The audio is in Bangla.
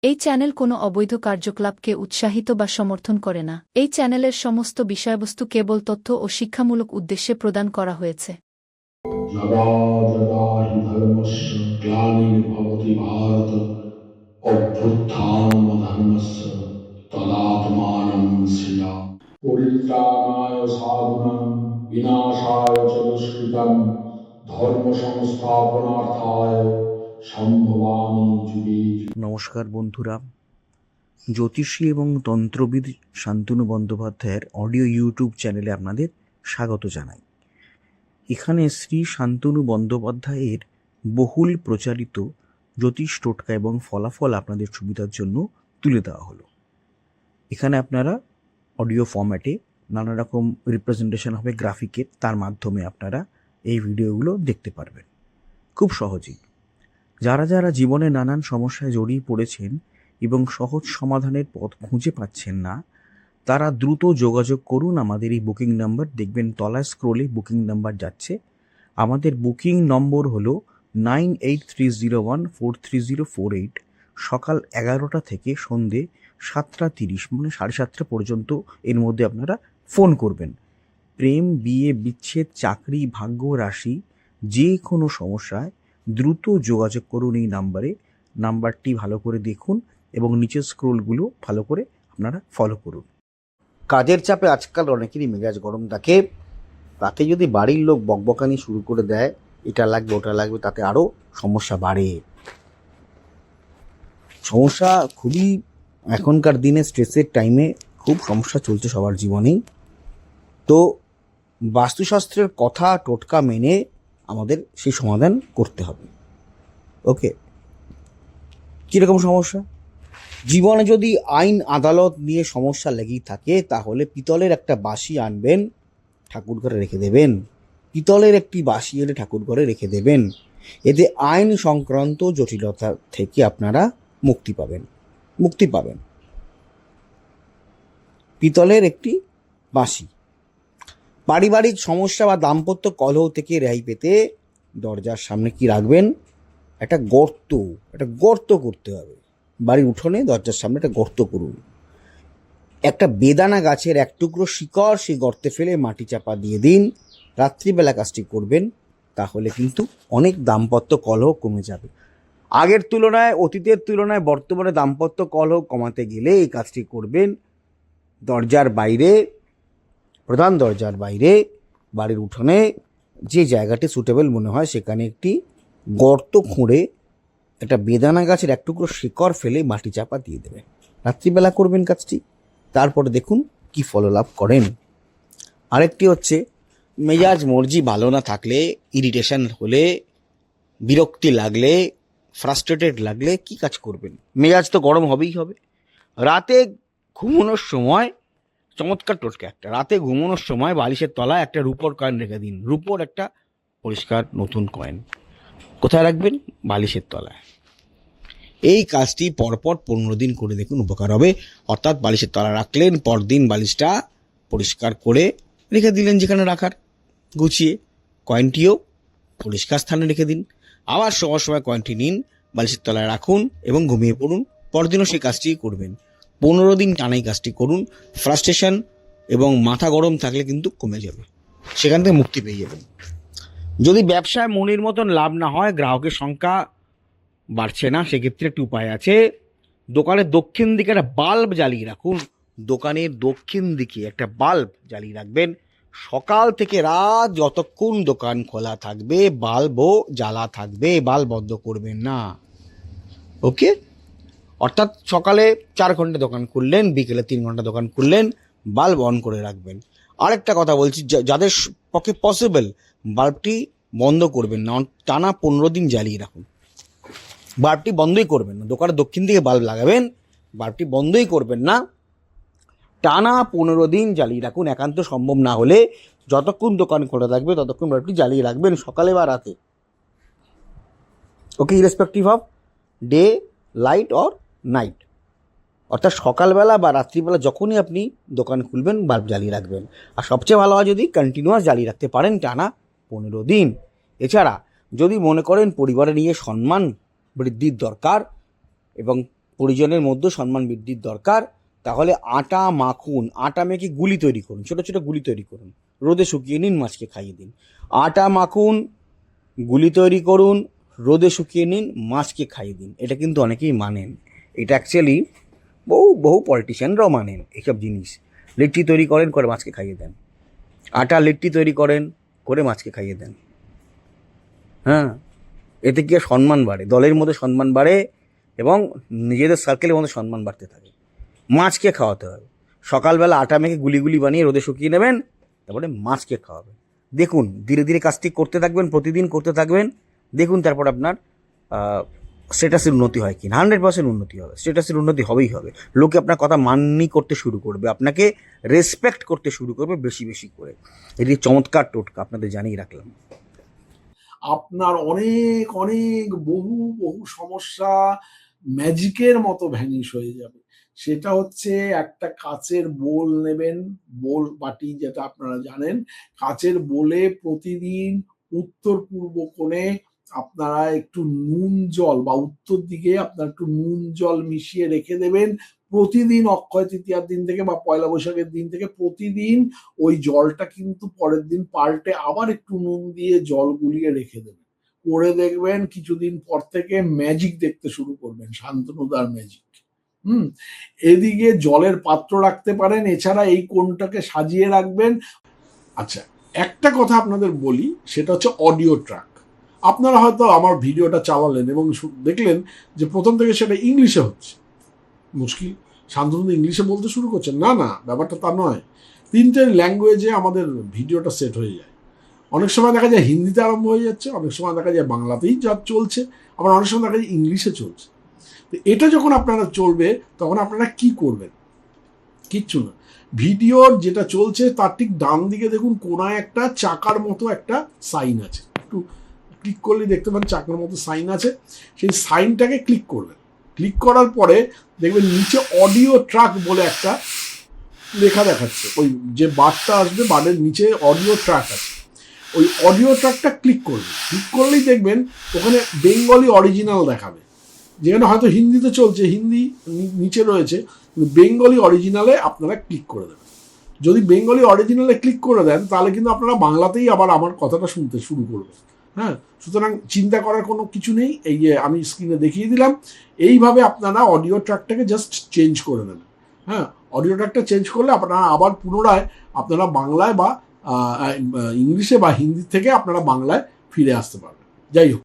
এই চ্যানেল কোনো অবৈধ কার্যকলাপকে উৎসাহিত বা সমর্থন করে না। এই চ্যানেলের সমস্ত বিষয়বস্তু কেবল তথ্য ও শিক্ষামূলক উদ্দেশ্যে প্রদান করা হয়েছে। যদা যদা হি ধর্মস্য গ্লানির্ভবতি ভারত অভ্যুত্থানমধর্মস্য তদাত্মানং সৃজামি। পরিত্রাণায় সাধুনাং বিনাশায় চ দুষ্কৃতং ধর্ম সংস্থাপনার্থায় সম্ভবামি যুগে যুগে। নমস্কার বন্ধুরা, জ্যোতিষী এবং তন্ত্রবিদ শান্তনু বন্দ্যোপাধ্যায়ের অডিও ইউটিউব চ্যানেলে আপনাদের স্বাগত জানাই। এখানে শ্রী শান্তনু বন্দ্যোপাধ্যায়ের বহুল প্রচারিত জ্যোতিষ টোটকা এবং ফলাফল আপনাদের সুবিধার জন্য তুলে দেওয়া হলো। এখানে আপনারা অডিও ফরম্যাটে নানা রকম রিপ্রেজেন্টেশন হবে গ্রাফিকের, তার মাধ্যমে আপনারা এই ভিডিওগুলো দেখতে পারবেন খুব সহজেই। যারা যারা জীবনে নানান সমস্যায় জড়িয়ে পড়েছেন এবং সহজ সমাধানের পথ খুঁজে পাচ্ছেন না, তারা দ্রুত যোগাযোগ করুন আমাদের এই বুকিং নাম্বার। দেখবেন তলায় স্ক্রোলে বুকিং নাম্বার যাচ্ছে। আমাদের বুকিং নম্বর হলো 9830143048। সকাল 11টা থেকে সন্ধে 7:30 মানে 7:30 পর্যন্ত এর মধ্যে আপনারা ফোন করবেন। প্রেম, বিয়ে, বিচ্ছেদ, চাকরি, ভাগ্য, রাশি, যে কোনো সমস্যায় দ্রুত যোগাযোগ করুন এই নাম্বারে। নাম্বারটি ভালো করে দেখুন এবং নিচের স্ক্রোলগুলো ভালো করে আপনারা ফলো করুন। কাজের চাপে আজকাল অনেকেরই মেজাজ গরম থাকে। তাতে যদি বাড়ির লোক বকবকানি শুরু করে দেয়, এটা লাগবে ওটা লাগবে, তাতে আরও সমস্যা বাড়ে। সমস্যা খুবই এখনকার দিনে স্ট্রেসের টাইমে খুব সমস্যা চলছে সবার জীবনেই। তো বাস্তুশাস্ত্রের কথা টোটকা মেনে আমাদের সেই সমাধান করতে হবে। ওকে, কীরকম সমস্যা? জীবনে যদি আইন আদালত নিয়ে সমস্যা লেগেই থাকে, তাহলে পিতলের একটা বাঁশি আনবেন, ঠাকুর ঘরে রেখে দেবেন। পিতলের একটি বাঁশি এনে ঠাকুর ঘরে রেখে দেবেন। এতে আইন সংক্রান্ত জটিলতা থেকে আপনারা মুক্তি পাবেন। পিতলের একটি বাঁশি। পারিবারিক সমস্যা বা দাম্পত্য কলহ থেকে রেহাই পেতে দরজার সামনে কি রাখবেন? একটা গর্ত করতে হবে। বাড়ির উঠোনে দরজার সামনে একটা গর্ত করুন। একটা বেদানা গাছের এক টুকরো শিকড় সেই গর্তে ফেলে মাটি চাপা দিয়ে দিন। রাত্রিবেলা কাজটি করবেন, তাহলে কিন্তু অনেক দাম্পত্য কলহ কমে যাবে। আগের তুলনায়, অতীতের তুলনায় বর্তমানে দাম্পত্য কলহ কমাতে গেলে এই কাজটি করবেন। দরজার বাইরে, প্রধান দরজার বাইরে, বাড়ির উঠোনে যে জায়গাটি সুটেবল মনে হয় সেখানে একটি গর্ত খুঁড়ে একটা বেদানা গাছের এক টুকরো শিকড় ফেলে মাটি চাপা দিয়ে দেবেন। রাত্রিবেলা করবেন কাজটি, তারপরে দেখুন কি ফললাভ করেন। আরেকটি হচ্ছে, মেজাজ মর্জি ভালো না থাকলে, ইরিটেশন হলে, বিরক্তি লাগলে, ফ্রাস্ট্রেটেড লাগলে কি কাজ করবেন? মেজাজ তো গরম হবেই হবে। রাতে ঘুমানোর সময় চমৎকার টোটকা একটা, রাতে ঘুমানোর সময় বালিশের তলায় একটা রূপোর কয়েন রেখে দিন। রূপোর একটা পরিষ্কার নতুন কয়েন কোথায় রাখবেন? বালিশের তলায়। এই কাজটি পরপর 15 দিন করে দেখুন, উপকার হবে। অর্থাৎ বালিশের তলায় রাখলেন, পরদিন বালিশটা পরিষ্কার করে রেখে দিলেন যেখানে রাখার, গুছিয়ে। কয়েনটিও পরিষ্কার স্থানে রেখে দিন। আবার সময় কয়েনটি নিন, বালিশের তলায় রাখুন এবং ঘুমিয়ে পড়ুন। পরদিনও সেই কাজটি করবেন। 15 দিন টানাই কাজটি করুন। ফ্রাস্ট্রেশন এবং মাথা গরম থাকলে কিন্তু কমে যাবে, সেখান থেকে মুক্তি পেয়ে যাবেন। যদি ব্যবসায় মনের মতন লাভ না হয়, গ্রাহকের সংখ্যা বাড়ছে না, সেক্ষেত্রে একটি উপায় আছে। দোকানের দক্ষিণ দিকে একটা বাল্ব জ্বালিয়ে রাখুন। দোকানের দক্ষিণ দিকে একটা বাল্ব জ্বালিয়ে রাখবেন। সকাল থেকে রাত যতক্ষণ দোকান খোলা থাকবে বাল্বও জ্বালা থাকবে, বাল্ব বন্ধ করবেন না। ওকে, অর্থাৎ সকালে 4 ঘন্টা দোকান খুললেন, বিকেলে 3 ঘন্টা দোকান খুললেন, বাল্ব অন করে রাখবেন। আরেকটা কথা বলছি, যাদের পক্ষে পসিবল, বাল্বটি বন্ধ করবেন না, টানা 15 দিন জ্বালিয়ে রাখুন। বাল্বটি বন্ধই করবেন না। দোকানের দক্ষিণ দিকে বাল্ব লাগাবেন, বাল্বটি বন্ধই করবেন না, টানা 15 দিন জ্বালিয়ে রাখুন। একান্ত সম্ভব না হলে যতক্ষণ দোকান খোলা থাকবে ততক্ষণ বাল্বটি জ্বালিয়ে রাখবেন, সকালে বা রাতে। Okay, irrespective of day, light or night. অর্থাৎ সকালবেলা বা রাত্রিবেলা যখনই আপনি দোকান খুলবেন বাল্ব জ্বালিয়ে রাখবেন। আর সবচেয়ে ভালো হয় যদি কন্টিনিউয়াস জ্বালিয়ে রাখতে পারেন টানা 15 দিন। এছাড়া যদি মনে করেন পরিবারে নিয়ে সম্মান বৃদ্ধির দরকার এবং পরিজনের মধ্যে সম্মান বৃদ্ধির দরকার। তাহলে আটা মাখুন, আটা মেখে গুলি তৈরি করুন, ছোট ছোট গুলি তৈরি করুন, রোদে শুকিয়ে নিন, মাছকে খাইয়ে দিন। আটা মাখুন, গুলি তৈরি করুন, রোদে শুকিয়ে নিন, মাছকে খাইয়ে দিন। এটা কিন্তু অনেকেই মানেন। এটা অ্যাকচুয়ালি বহু বহু পলিটিশিয়ানরাও মানেন এইসব জিনিস। লিট্টি তৈরি করেন, করে মাছকে খাইয়ে দেন। আটা লিট্টি তৈরি করেন, করে মাছকে খাইয়ে দেন। হ্যাঁ, এতে কি সম্মান বাড়ে, দলের মধ্যে সম্মান বাড়ে এবং নিজেদের সার্কেলের মধ্যে সম্মান বাড়তে থাকে। মাছকে খাওয়াতে হবে। সকালবেলা আটা মেখে গুলি গুলি বানিয়ে রোদে শুকিয়ে নেবেন, তারপরে মাছকে খাওয়াবেন। দেখুন ধীরে ধীরে কাজটি করতে থাকবেন, প্রতিদিন করতে থাকবেন, দেখুন তারপর আপনার স্ট্যাটাসের উন্নতি হয় কি না। 100% উন্নতি হবে, স্ট্যাটাসের উন্নতি হবেই হবে। লোকে আপনার কথা মাননি করতে শুরু করবে, আপনাকে রেসপেক্ট করতে শুরু করবে বেশি বেশি করে। এটি চমৎকার টোটকা আপনাদের জানিয়ে রাখলাম। আপনার অনেক অনেক বহু বহু সমস্যা ম্যাজিকের মতো ভ্যানিশ হয়ে যাবে। সেটা হচ্ছে একটা কাচের বোল নেবেন, বোল বাটি যেটা আপনারা জানেন, কাচের বোলে প্রতিদিন উত্তর পূর্ব কোণে আপনারা একটু নুন জল, বা উত্তর দিকে আপনারা একটু নুন জল মিশিয়ে রেখে দেবেন। প্রতিদিন অক্ষয় তৃতীয়ার দিন থেকে বা পয়লা বৈশাখের দিন থেকে প্রতিদিন ওই জলটা কিন্তু পরের দিন পাল্টে আবার একটু নুন দিয়ে জল গুলিয়ে রেখে দেবেন। করে দেখবেন কিছুদিন পর থেকে ম্যাজিক দেখতে শুরু করবেন, শান্তনুদার ম্যাজিক। এদিকে জলের পাত্র রাখতে পারেন, এছাড়া এই কোণটাকে সাজিয়ে রাখবেন। আচ্ছা, একটা কথা আপনাদের বলি, সেটা হচ্ছে অডিও ট্র্যাক। আপনারা হয়তো আমার ভিডিওটা চালালেন এবং দেখলেন যে প্রথম থেকে সেটা ইংলিশে হচ্ছে। মুশকিল, শান্তনু ইংলিশে বলতে শুরু করছেন। না না, ব্যাপারটা তা নয়। 3টে ল্যাঙ্গুয়েজে আমাদের ভিডিওটা সেট হয়ে যায়। অনেক সময় দেখা যায় হিন্দিতে আরম্ভ হয়ে যাচ্ছে, অনেক সময় দেখা যায় বাংলাতেই যা চলছে, আবার অনেক সময় দেখা যায় ইংলিশে চলছে। তো এটা যখন আপনারা চলবে তখন আপনারা কি করবেন? কিচ্ছু না, ভিডিওর যেটা চলছে তার ঠিক ডান দিকে দেখুন কোনায় একটা চাকার মতো একটা সাইন আছে, একটু ক্লিক করলে দেখতে পান চাকার মতো সাইন আছে। সেই সাইনটাকে ক্লিক করবেন। ক্লিক করার পরে দেখবেন নিচে অডিও ট্র্যাক বলে একটা লেখা দেখাচ্ছে। ওই যে বারটা আসবে, বারের নিচে অডিও ট্র্যাক আছে। ওই অডিও ট্র্যাকটা ক্লিক করবেন। ক্লিক করলেই দেখবেন ওখানে বেঙ্গলি অরিজিনাল দেখাবে। যেখানে হয়তো হিন্দিতে চলছে, হিন্দি নিচে রয়েছে, কিন্তু বেঙ্গলি অরিজিনালে আপনারা ক্লিক করে দেবেন। যদি বেঙ্গলি অরিজিনালে ক্লিক করে দেন তাহলে কিন্তু আপনারা বাংলাতেই আবার আমার কথাটা শুনতে শুরু করবেন। হ্যাঁ, সুতরাং চিন্তা করার কোনো কিছু নেই। এই যে আমি স্ক্রিনে দেখিয়ে দিলাম, এইভাবে আপনারা অডিও ট্র্যাকটাকে জাস্ট চেঞ্জ করে নেবেন। হ্যাঁ, অডিও ট্র্যাকটা চেঞ্জ করলে আপনারা আবার পুনরায় আপনারা বাংলায় বা ইংলিশে বা হিন্দি থেকে আপনারা বাংলায় ফিরে আসতে পারবেন। যাই হোক।